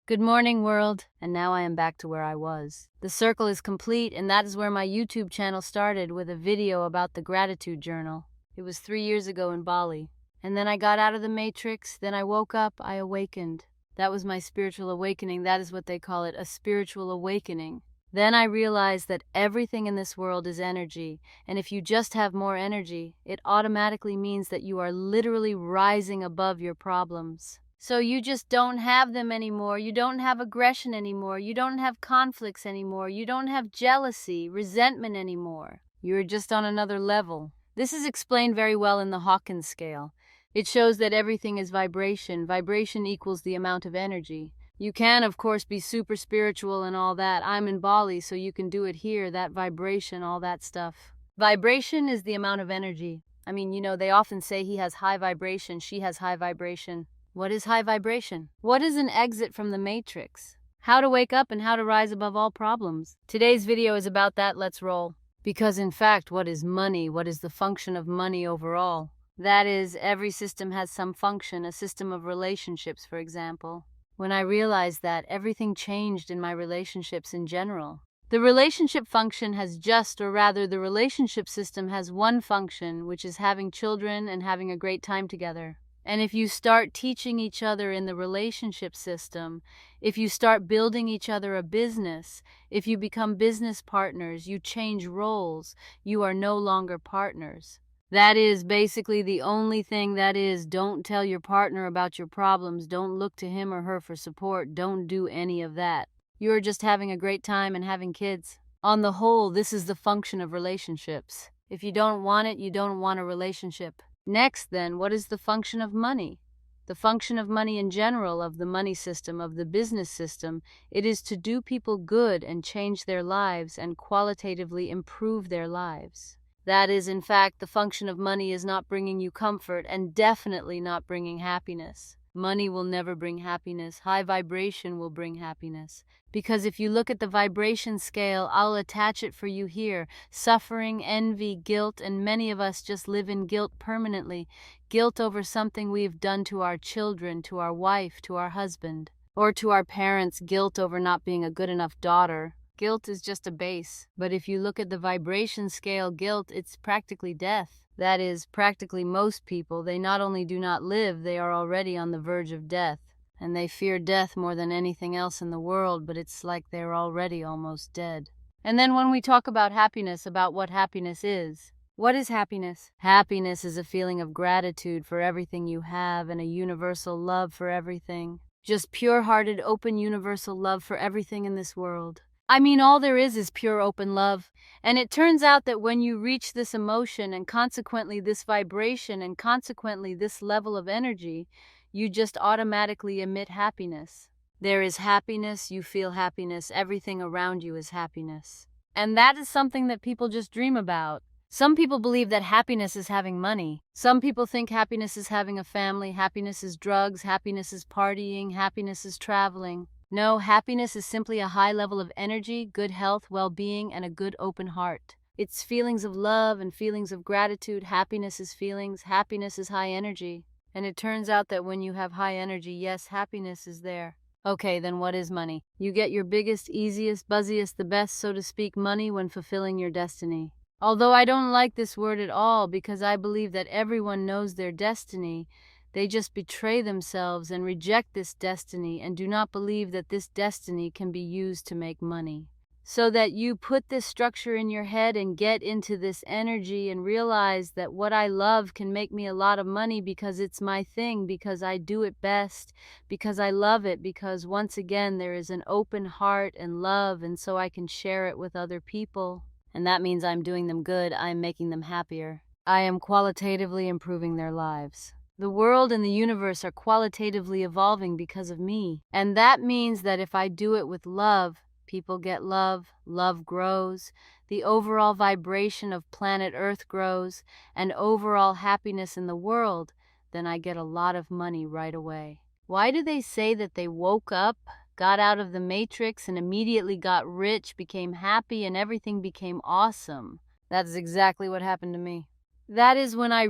Good morning, world. And now I am back to where I was. The circle is complete, and that is where my YouTube channel started, with a video about the gratitude journal. It was 3 years ago in Bali. And then I got out of the matrix, then I woke up, I awakened. That was my spiritual awakening. That is what they call it, a spiritual awakening. Then I realized that everything in this world is energy, and if you just have more energy, it automatically means that you are literally rising above your problems. So you just don't have them anymore. You don't have aggression anymore. You don't have conflicts anymore. You don't have jealousy, resentment anymore. You're just on another level. This is explained very well in the Hawkins scale. It shows that everything is vibration. Vibration equals the amount of energy. You can, of course, be super spiritual and all that. I'm in Bali, so you can do it here, that vibration, all that stuff. Vibration is the amount of energy. I mean, they often say he has high vibration, she has high vibration. What is high vibration? What is an exit from the matrix? How to wake up and how to rise above all problems. Today's video is about that. Let's roll. Because in fact, what is money? What is the function of money overall? That is, every system has some function, a system of relationships, for example. When I realized that, everything changed in my relationships in general. The relationship function has the relationship system has one function, which is having children and having a great time together. And if you start teaching each other in the relationship system, if you start building each other a business, if you become business partners, you change roles, you are no longer partners. That is basically the only thing. That is, don't tell your partner about your problems, don't look to him or her for support, don't do any of that. You're just having a great time and having kids. On the whole, this is the function of relationships. If you don't want it, you don't want a relationship. Next, then, what is the function of money? The function of money in general, of the money system, of the business system, it is to do people good and change their lives and qualitatively improve their lives. That is, in fact, the function of money is not bringing you comfort and definitely not bringing happiness. Money will never bring happiness. High vibration will bring happiness. Because if you look at the vibration scale, I'll attach it for you here. Suffering, envy, guilt, and many of us just live in guilt permanently. Guilt over something we've done to our children, to our wife, to our husband, or to our parents. Guilt over not being a good enough daughter. Guilt is just a base. But if you look at the vibration scale, guilt, it's practically death. That is, practically most people, they not only do not live, they are already on the verge of death. And they fear death more than anything else in the world, but it's like they're already almost dead. And then when we talk about happiness, about what happiness is. What is happiness? Happiness is a feeling of gratitude for everything you have and a universal love for everything. Just pure-hearted, open, universal love for everything in this world. I mean, all there is pure open love. And it turns out that when you reach this emotion and consequently this vibration and consequently this level of energy, you just automatically emit happiness. There is happiness, you feel happiness, everything around you is happiness. And that is something that people just dream about. Some people believe that happiness is having money. Some people think happiness is having a family, happiness is drugs, happiness is partying, happiness is traveling. No, happiness is simply a high level of energy, good health, well-being, and a good open heart. It's feelings of love and feelings of gratitude. Happiness is feelings. Happiness is high energy. And it turns out that when you have high energy, yes, happiness is there. Okay, then what is money? You get your biggest, easiest, buzziest, the best, so to speak, money when fulfilling your destiny. Although I don't like this word at all because I believe that everyone knows their destiny, they just betray themselves and reject this destiny and do not believe that this destiny can be used to make money. So that you put this structure in your head and get into this energy and realize that what I love can make me a lot of money because it's my thing, because I do it best, because I love it, because once again there is an open heart and love, and so I can share it with other people. And that means I'm doing them good, I'm making them happier. I am qualitatively improving their lives. The world and the universe are qualitatively evolving because of me. And that means that if I do it with love, people get love, love grows, the overall vibration of planet Earth grows, and overall happiness in the world, then I get a lot of money right away. Why do they say that they woke up, got out of the matrix, and immediately got rich, became happy, and everything became awesome? That's exactly what happened to me. That is when I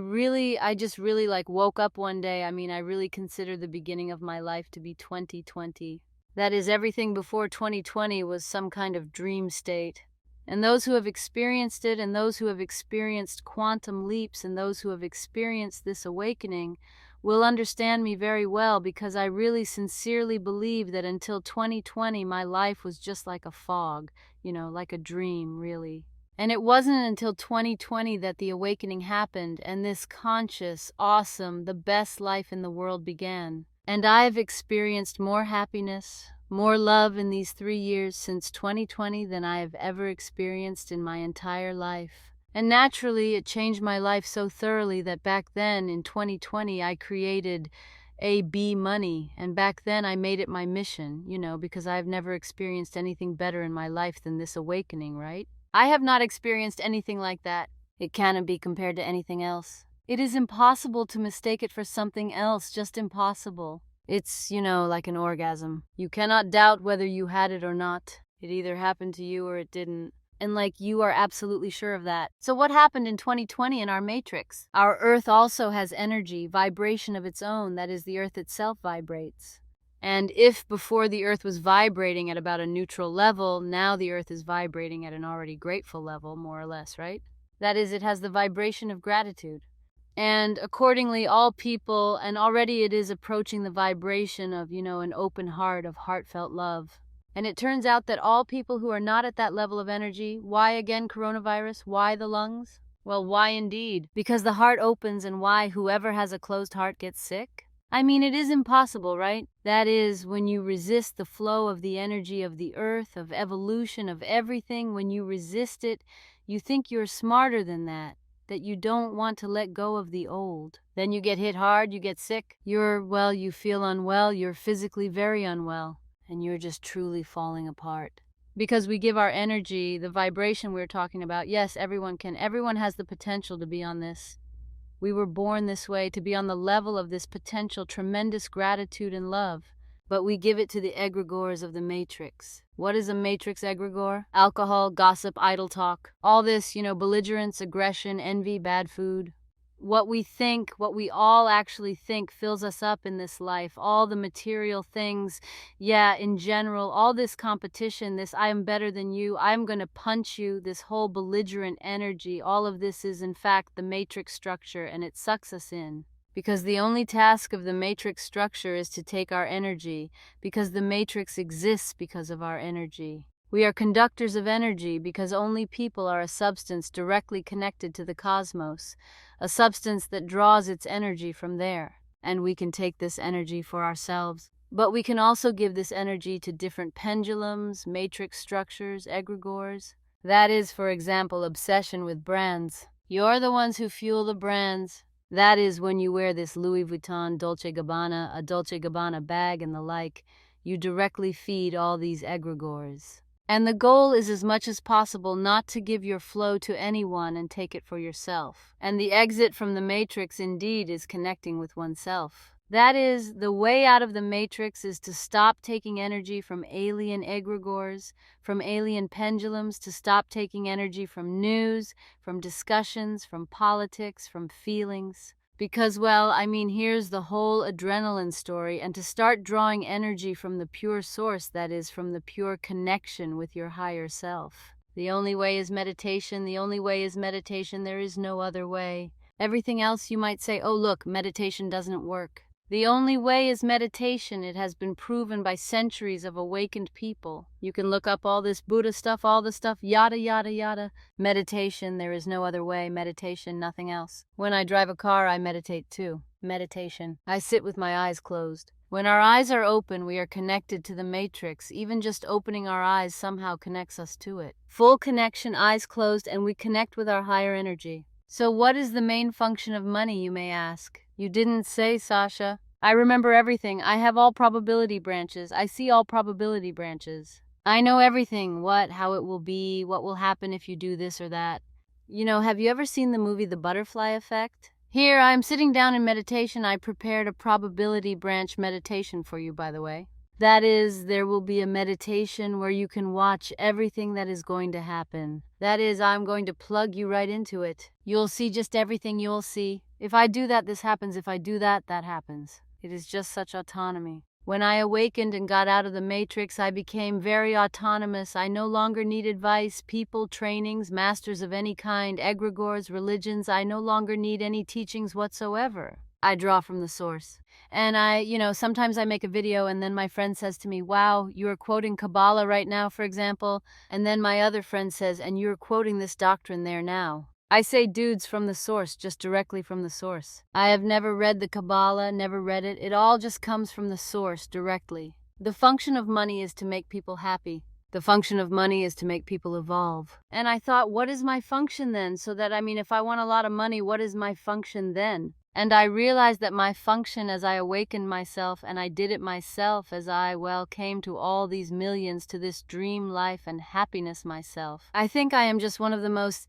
just really woke up one day. I mean, I really consider the beginning of my life to be 2020. That is, everything before 2020 was some kind of dream state. And those who have experienced it, and those who have experienced quantum leaps, and those who have experienced this awakening will understand me very well, because I really sincerely believe that until 2020 my life was just like a fog, like a dream, really. And it wasn't until 2020 that the awakening happened and this conscious, awesome, the best life in the world began. And I've experienced more happiness, more love in these 3 years since 2020 than I have ever experienced in my entire life. And naturally, it changed my life so thoroughly that back then, in 2020, I created AB Money, and back then I made it my mission, because I've never experienced anything better in my life than this awakening, right? I have not experienced anything like that. It cannot be compared to anything else. It is impossible to mistake it for something else, just impossible. It's, like an orgasm. You cannot doubt whether you had it or not. It either happened to you or it didn't. And you are absolutely sure of that. So what happened in 2020 in our matrix? Our Earth also has energy, vibration of its own, that is, the Earth itself vibrates. And if before the Earth was vibrating at about a neutral level, now the Earth is vibrating at an already grateful level, more or less, right? That is, it has the vibration of gratitude. And accordingly, all people, and already it is approaching the vibration of, an open heart, of heartfelt love. And it turns out that all people who are not at that level of energy, why again coronavirus? Why the lungs? Well, why indeed? Because the heart opens, and why whoever has a closed heart gets sick? I mean, it is impossible, right? That is, when you resist the flow of the energy of the earth, of evolution, of everything, when you resist it, you think you're smarter than that you don't want to let go of the old. Then you get hit hard, you get sick. You feel unwell, you're physically very unwell, and you're just truly falling apart. Because we give our energy, the vibration we're talking about, yes, everyone has the potential to be on this. We were born this way, to be on the level of this potential tremendous gratitude and love. But we give it to the egregores of the matrix. What is a matrix egregore? Alcohol, gossip, idle talk. All this, belligerence, aggression, envy, bad food. What we all actually think fills us up in this life. All the material things, in general, all this competition, this I am better than you, I'm going to punch you, this whole belligerent energy, all of this is in fact the matrix structure, and it sucks us in. Because the only task of the matrix structure is to take our energy, because the matrix exists because of our energy. We are conductors of energy because only people are a substance directly connected to the cosmos, a substance that draws its energy from there. And we can take this energy for ourselves. But we can also give this energy to different pendulums, matrix structures, egregores. That is, for example, obsession with brands. You're the ones who fuel the brands. That is, when you wear this Louis Vuitton Dolce Gabbana, a Dolce Gabbana bag and the like, you directly feed all these egregores. And the goal is as much as possible not to give your flow to anyone and take it for yourself. And the exit from the matrix indeed is connecting with oneself. That is, the way out of the matrix is to stop taking energy from alien egregores, from alien pendulums, to stop taking energy from news, from discussions, from politics, from feelings. Because, here's the whole adrenaline story, and to start drawing energy from the pure source, that is, from the pure connection with your higher self. The only way is meditation, there is no other way. Everything else you might say, oh look, meditation doesn't work. The only way is meditation. It has been proven by centuries of awakened people. You can look up all this Buddha stuff, all the stuff, yada, yada, yada. Meditation, there is no other way. Meditation, nothing else. When I drive a car, I meditate too. Meditation. I sit with my eyes closed. When our eyes are open, we are connected to the matrix. Even just opening our eyes somehow connects us to it. Full connection, eyes closed, and we connect with our higher energy. So what is the main function of money, you may ask? You didn't say, Sasha. I remember everything. I have all probability branches. I see all probability branches. I know everything. What, how it will be, what will happen if you do this or that. Have you ever seen the movie The Butterfly Effect? Here, I'm sitting down in meditation. I prepared a probability branch meditation for you, by the way. That is, there will be a meditation where you can watch everything that is going to happen. That is, I'm going to plug you right into it. You'll see just everything you'll see. If I do that, this happens. If I do that, that happens. It is just such autonomy. When I awakened and got out of the matrix, I became very autonomous. I no longer need advice, people, trainings, masters of any kind, egregores, religions. I no longer need any teachings whatsoever. I draw from the source. And sometimes I make a video and then my friend says to me, wow, you are quoting Kabbalah right now, for example. And then my other friend says, and you're quoting this doctrine there now. I say dudes from the source, just directly from the source. I have never read the Kabbalah, never read it. It all just comes from the source directly. The function of money is to make people happy. The function of money is to make people evolve. And I thought, what is my function then? If I want a lot of money, what is my function then? And I realized that my function as I awakened myself, and I did it myself as I, came to all these millions, to this dream life and happiness myself. I think I am just one of the most...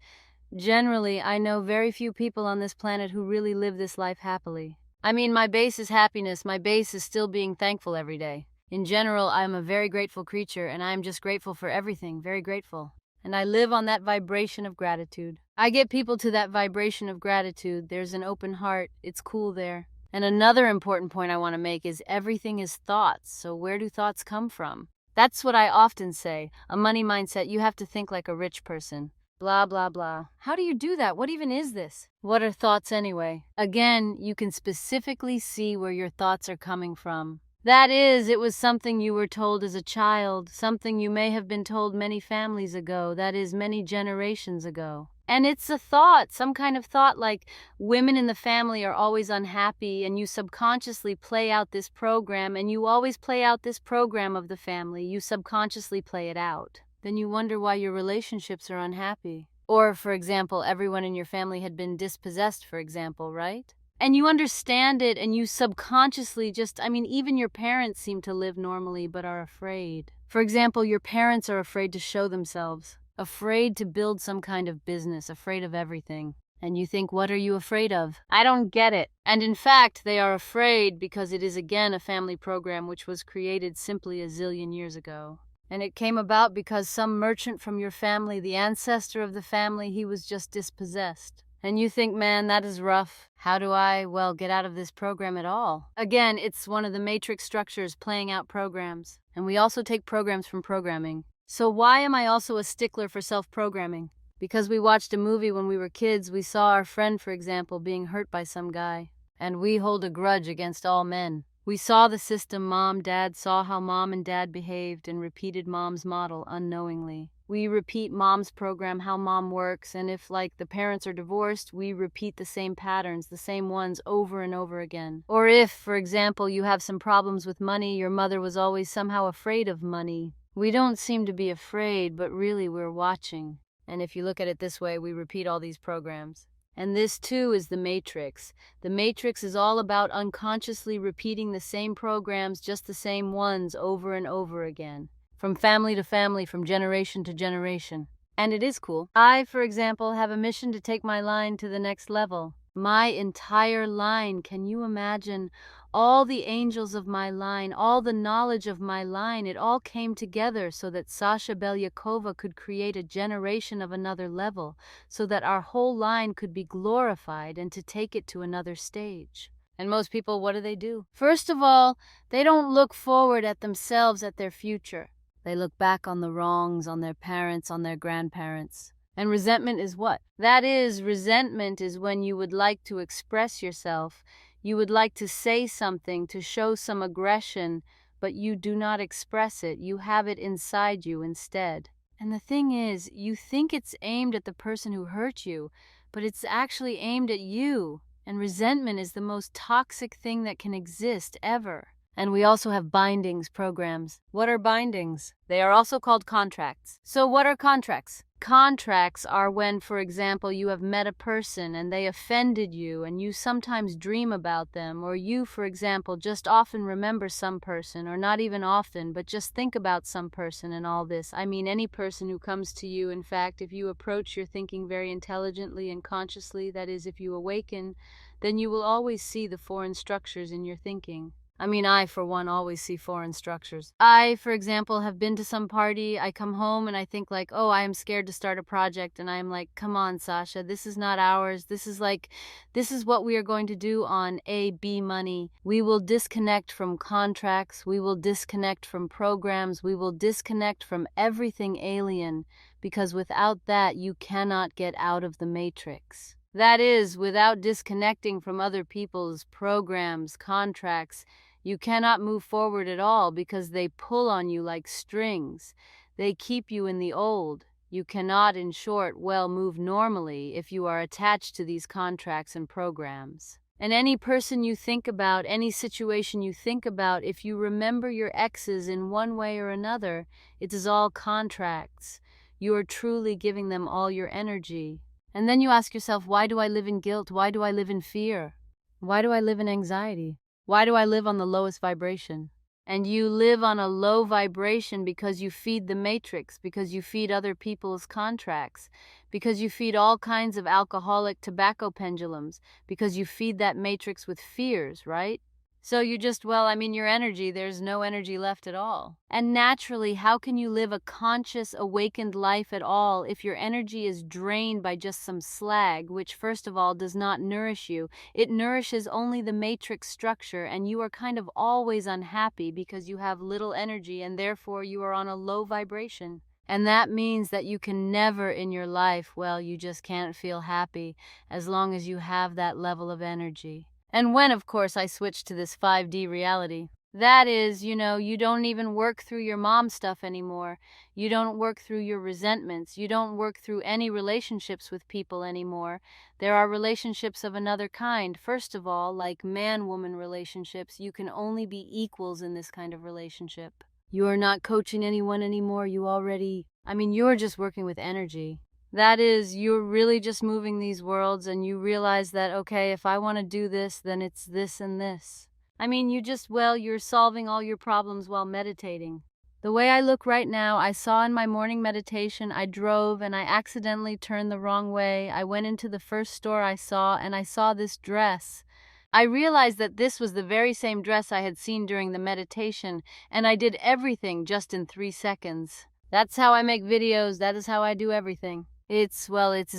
Generally, I know very few people on this planet who really live this life happily. My base is happiness. My base is still being thankful every day. In general, I am a very grateful creature, and I am just grateful for everything, very grateful. And I live on that vibration of gratitude. I get people to that vibration of gratitude. There's an open heart. It's cool there. And another important point I want to make is everything is thoughts. So where do thoughts come from? That's what I often say. A money mindset, you have to think like a rich person. Blah, blah, blah. How do you do that? What even is this? What are thoughts anyway? Again, you can specifically see where your thoughts are coming from. That is, it was something you were told as a child, something you may have been told many families ago, that is, many generations ago. And it's a thought, some kind of thought like women in the family are always unhappy, and you subconsciously play out this program, and you always play out this program of the family. You subconsciously play it out. Then you wonder why your relationships are unhappy. Or, for example, everyone in your family had been dispossessed, for example, right? And you understand it, and you subconsciously even your parents seem to live normally but are afraid. For example, your parents are afraid to show themselves, afraid to build some kind of business, afraid of everything. And you think, what are you afraid of? I don't get it. And in fact, they are afraid because it is again a family program which was created simply a zillion years ago. And it came about because some merchant from your family, the ancestor of the family, he was just dispossessed. And you think, man, that is rough. How do I, get out of this program at all? Again, it's one of the matrix structures playing out programs. And we also take programs from programming. So why am I also a stickler for self-programming? Because we watched a movie when we were kids. We saw our friend, for example, being hurt by some guy. And we hold a grudge against all men. We saw the system. Mom, dad saw how mom and dad behaved and repeated mom's model unknowingly. We repeat mom's program, how mom works, and if, the parents are divorced, we repeat the same patterns, the same ones over and over again. Or if, for example, you have some problems with money, your mother was always somehow afraid of money. We don't seem to be afraid, but really we're watching. And if you look at it this way, we repeat all these programs. And this too is the matrix. The matrix is all about unconsciously repeating the same programs, just the same ones over and over again. From family to family, from generation to generation. And it is cool. I, for example, have a mission to take my line to the next level. My entire line, can you imagine? All the angels of my line, all the knowledge of my line, it all came together so that Sasha Belyakova could create a generation of another level, so that our whole line could be glorified and to take it to another stage. And most people, what do? First of all, they don't look forward at themselves, at their future. They look back on the wrongs, on their parents, on their grandparents. And resentment is what? That is, resentment is when you would like to express yourself. You would like to say something, to show some aggression, but you do not express it. You have it inside you instead. And the thing is, you think it's aimed at the person who hurt you, but it's actually aimed at you. And resentment is the most toxic thing that can exist ever. And we also have bindings programs. What are bindings? They are also called contracts. So what are contracts? Contracts are when, for example, you have met a person and they offended you and you sometimes dream about them, or you, for example, just often remember some person, or not even often, but just think about some person and all this. Any person who comes to you. In fact, if you approach your thinking very intelligently and consciously, that is, if you awaken, then you will always see the foreign structures in your thinking. I mean, I, for one, always see foreign structures. I, for example, have been to some party, I come home and I think like, oh, I am scared to start a project, and I am like, come on, Sasha, this is not ours. This is what we are going to do on A-B money. We will disconnect from contracts, we will disconnect from programs, we will disconnect from everything alien, because without that, you cannot get out of the matrix. That is, without disconnecting from other people's programs, contracts, you cannot move forward at all because they pull on you like strings. They keep you in the old. You cannot, in short, well move normally if you are attached to these contracts and programs. And any person you think about, any situation you think about, if you remember your exes in one way or another, it is all contracts. You are truly giving them all your energy. And then you ask yourself, why do I live in guilt? Why do I live in fear? Why do I live in anxiety? Why do I live on the lowest vibration? And you live on a low vibration because you feed the matrix, because you feed other people's contracts, because you feed all kinds of alcoholic tobacco pendulums, because you feed that matrix with fears, right? So you just, well, I mean, your energy, there's no energy left at all. And naturally, how can you live a conscious, awakened life at all if your energy is drained by just some slag, which first of all does not nourish you? It nourishes only the matrix structure, and you are kind of always unhappy because you have little energy and therefore you are on a low vibration. And that means that you can never in your life, well, you just can't feel happy as long as you have that level of energy. And when, of course, I switched to this 5D reality, that is, you don't even work through your mom stuff anymore. You don't work through your resentments. You don't work through any relationships with people anymore. There are relationships of another kind. First of all, like man-woman relationships, you can only be equals in this kind of relationship. You are not coaching anyone anymore. You're just working with energy. That is, you're really just moving these worlds and you realize that, okay, if I want to do this, then it's this and this. You're solving all your problems while meditating. The way I look right now, I saw in my morning meditation, I drove and I accidentally turned the wrong way. I went into the first store I saw and I saw this dress. I realized that this was the very same dress I had seen during the meditation, and I did everything just in 3 seconds. That's how I make videos, that is how I do everything. It's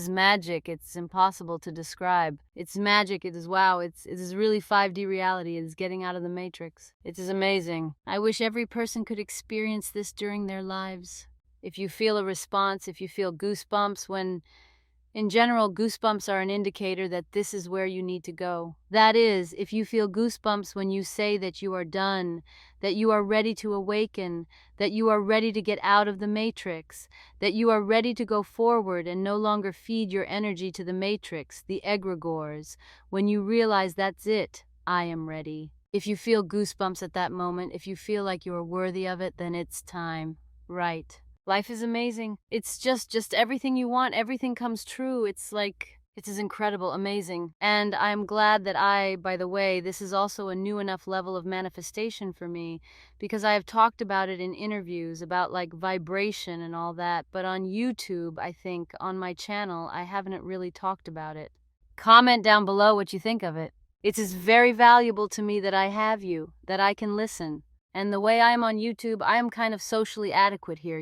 magic. It's impossible to describe. It's magic. It is wow. It is really 5D reality. It is getting out of the matrix. It is amazing. I wish every person could experience this during their lives. If you feel a response, if you feel goosebumps in general, goosebumps are an indicator that this is where you need to go. That is, if you feel goosebumps when you say that you are done, that you are ready to awaken, that you are ready to get out of the matrix, that you are ready to go forward and no longer feed your energy to the matrix, the egregores, when you realize that's it, I am ready. If you feel goosebumps at that moment, if you feel like you are worthy of it, then it's time. Right. Life is amazing. It's just everything you want, everything comes true. It is incredible, amazing. And I'm glad that by the way, this is also a new enough level of manifestation for me, because I have talked about it in interviews about like vibration and all that, but on YouTube, I think, on my channel, I haven't really talked about it. Comment down below what you think of it. It is very valuable to me that I have you, that I can listen. And the way I am on YouTube, I am kind of socially adequate here,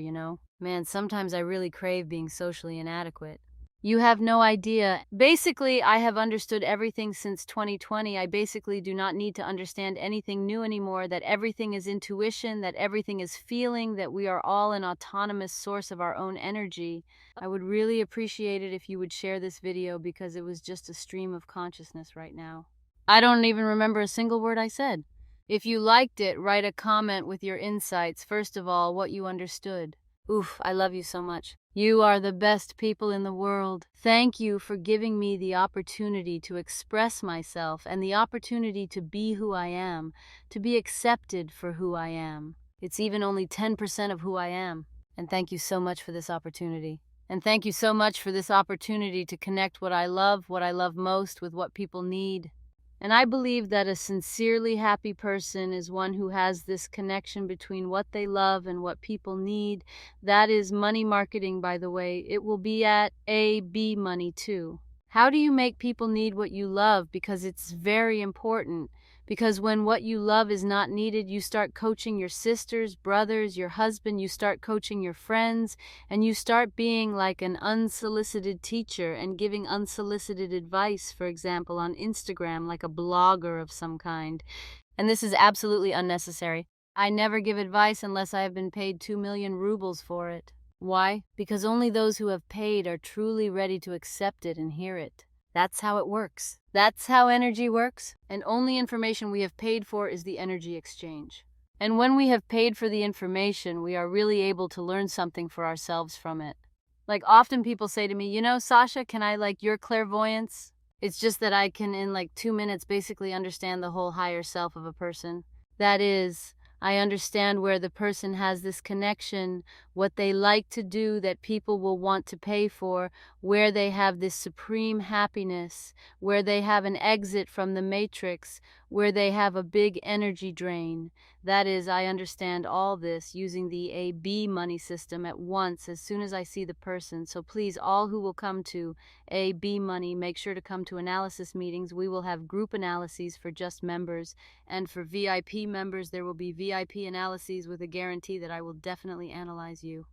Man, sometimes I really crave being socially inadequate. You have no idea. Basically, I have understood everything since 2020. I basically do not need to understand anything new anymore, that everything is intuition, that everything is feeling, that we are all an autonomous source of our own energy. I would really appreciate it if you would share this video because it was just a stream of consciousness right now. I don't even remember a single word I said. If you liked it, write a comment with your insights. First of all, what you understood. Oof, I love you so much. You are the best people in the world. Thank you for giving me the opportunity to express myself and the opportunity to be who I am, to be accepted for who I am. It's even only 10% of who I am. And thank you so much for this opportunity. And thank you so much for this opportunity to connect what I love most with what people need. And I believe that a sincerely happy person is one who has this connection between what they love and what people need. That is money marketing, by the way. It will be at A-B money too. How do you make people need what you love? Because it's very important. Because when what you love is not needed, you start coaching your sisters, brothers, your husband, you start coaching your friends, and you start being like an unsolicited teacher and giving unsolicited advice, for example, on Instagram, like a blogger of some kind. And this is absolutely unnecessary. I never give advice unless I have been paid 2 million rubles for it. Why? Because only those who have paid are truly ready to accept it and hear it. That's how it works. That's how energy works. And only information we have paid for is the energy exchange. And when we have paid for the information, we are really able to learn something for ourselves from it. Like often people say to me, Sasha, can I like your clairvoyance? It's just that I can in like 2 minutes basically understand the whole higher self of a person. That is, I understand where the person has this connection, what they like to do that people will want to pay for, where they have this supreme happiness, where they have an exit from the matrix, where they have a big energy drain. That is, I understand all this using the AB money system at once as soon as I see the person. So please, all who will come to AB money, make sure to come to analysis meetings. We will have group analyses for just members, and for VIP members, there will be VIP analyses with a guarantee that I will definitely analyze you.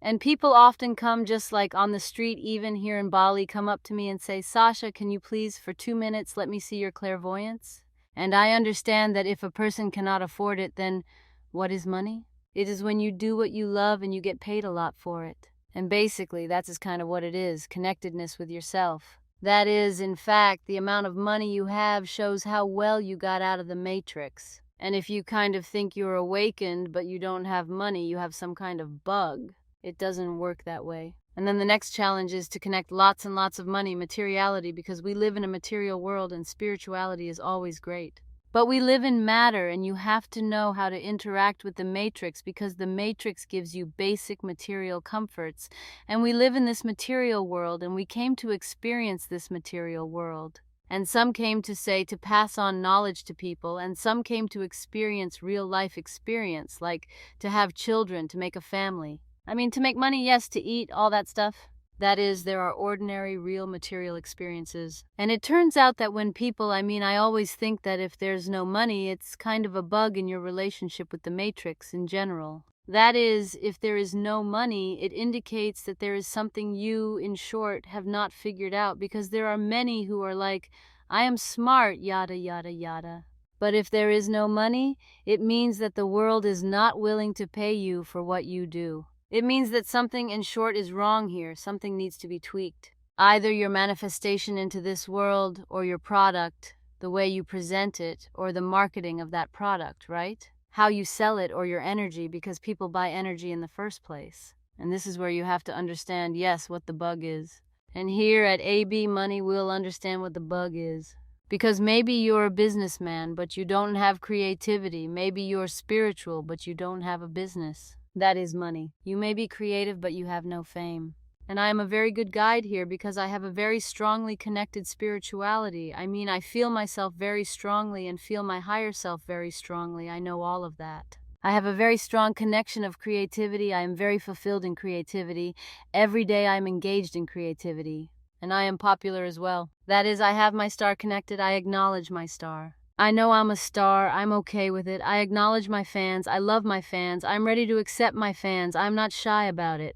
And people often come just like on the street, even here in Bali, come up to me and say, Sasha, can you please for 2 minutes let me see your clairvoyance? And I understand that if a person cannot afford it, then what is money? It is when you do what you love and you get paid a lot for it. And basically, that's kind of what it is, connectedness with yourself. That is, in fact, the amount of money you have shows how well you got out of the matrix. And if you kind of think you're awakened but you don't have money, you have some kind of bug. It doesn't work that way. And then the next challenge is to connect lots and lots of money, materiality, because we live in a material world and spirituality is always great. But we live in matter, and you have to know how to interact with the matrix because the matrix gives you basic material comforts. And we live in this material world, and we came to experience this material world. And some came to say to pass on knowledge to people, and some came to experience real life experience, like to have children, to make a family. I mean, to make money, yes, to eat, all that stuff. That is, there are ordinary, real material experiences. And it turns out that when people, I always think that if there's no money, it's kind of a bug in your relationship with the matrix in general. That is, if there is no money, it indicates that there is something you, in short, have not figured out, because there are many who are like, I am smart, yada, yada, yada. But if there is no money, it means that the world is not willing to pay you for what you do. It means that something, in short, is wrong here. Something needs to be tweaked. Either your manifestation into this world, or your product, the way you present it, or the marketing of that product, right? How you sell it, or your energy, because people buy energy in the first place. And this is where you have to understand, yes, what the bug is. And here at AB Money, we'll understand what the bug is. Because maybe you're a businessman, but you don't have creativity. Maybe you're spiritual, but you don't have a business. That is money. You may be creative, but you have no fame. And I am a very good guide here because I have a very strongly connected spirituality. I feel myself very strongly and feel my higher self very strongly. I know all of that. I have a very strong connection of creativity. I am very fulfilled in creativity. Every day I am engaged in creativity. And I am popular as well. That is, I have my star connected. I acknowledge my star. I know I'm a star, I'm okay with it. I acknowledge my fans, I love my fans, I'm ready to accept my fans, I'm not shy about it.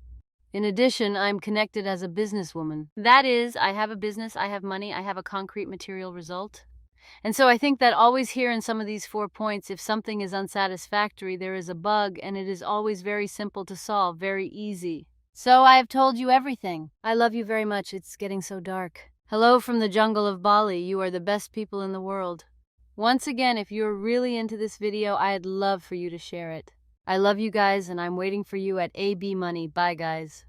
In addition, I'm connected as a businesswoman. That is, I have a business, I have money, I have a concrete material result. And so I think that always here in some of these 4 points, if something is unsatisfactory, there is a bug, and it is always very simple to solve, very easy. So I have told you everything. I love you very much, it's getting so dark. Hello from the jungle of Bali, you are the best people in the world. Once again, if you're really into this video, I'd love for you to share it. I love you guys, and I'm waiting for you at AB Money. Bye, guys.